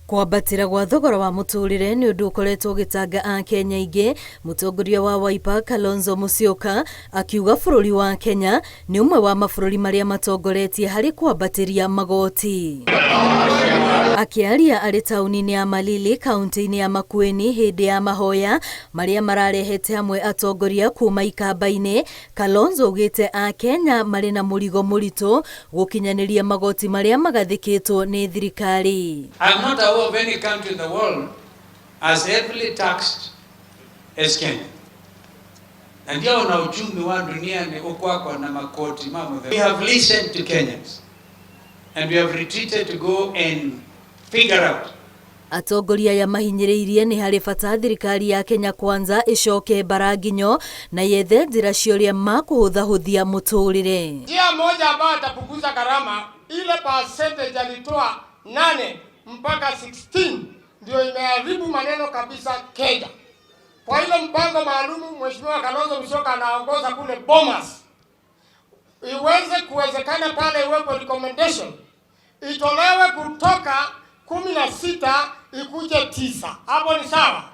Kwambatira gwa thogora wa muturire ni undu ukoretwo gitanga a Kenya ingi. Mutongoria wa Wiper Kalonzo Musyoka akiuga bururi wa Kenya ni umwe wa mabururi maria matongoretie hari kwambatiria magoti. Akiaria ari tauni-ini ya Malili kaunti-ini ya Makueni hindi ya mahoya maria mararehete hamwe atongoria kuma ikamba-ini, Kalonzo ugite a Kenya mari na murigo murito gukinyaniria magoti maria magathikitwo ni thirikari. I'm not aware of any country in the world as heavily taxed as Kenya. Na ndio na uchumi wa dunia ni ukwako na makoti mama. We have listened to Kenyans and we have retreated to go and figure out. Atongoria ya mahinyiriirie ni hari bata thirikari ya Kenya Kwanza icoke baraginyo na yethe njĩra cioria makuhuthahuthia muturire. Njia moja ambayo atapunguza gharama, ile percentage alitoa 8 mpaka 16 ndio imeharibu maneno kabisa Kenya. Kwa ile mpango maalumu Mheshimiwa Kalonzo Musyoka anaongoza kule Bomas, iweze kuwezekana pale iwepo recommendation itolewe kutoka 16 ikuje 9. Hapo ni sawa?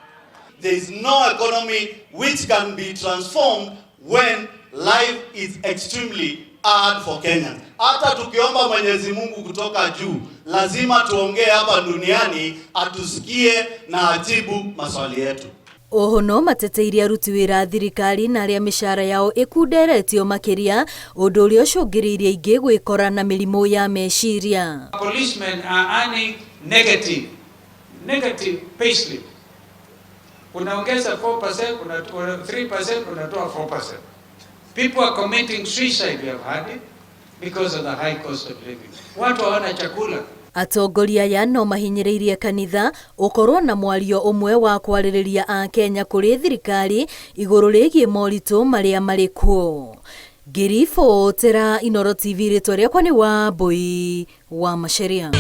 There is no economy which can be transformed when life is extremely hard for Kenyans. Hata tukiomba Mwenyezi Mungu kutoka juu, lazima tuongee hapa duniani atusikie na ajibu maswali yetu. Ohono mateteiri aruti wira thirikari na aria mishara yao ikunderetio makiria undu uria ucungiriirie ingi gwikora na mirimo ya meciria. Policemen are earning negative payslip. Unaongeza 4%, unatoa 3%, unatoa 4%. People are committing suicide, we have heard it, because of the high cost of living. Watu hawana chakula. Atongoria ya no mahinyiriirie kanitha ukorwo na mwario umwe wa kwaririria a Kenya kuri thirikari iguru rigie moritu maria mari kuo. Girifo tera Inoro TV ritwa riakwa ni Wambui wa Macharia.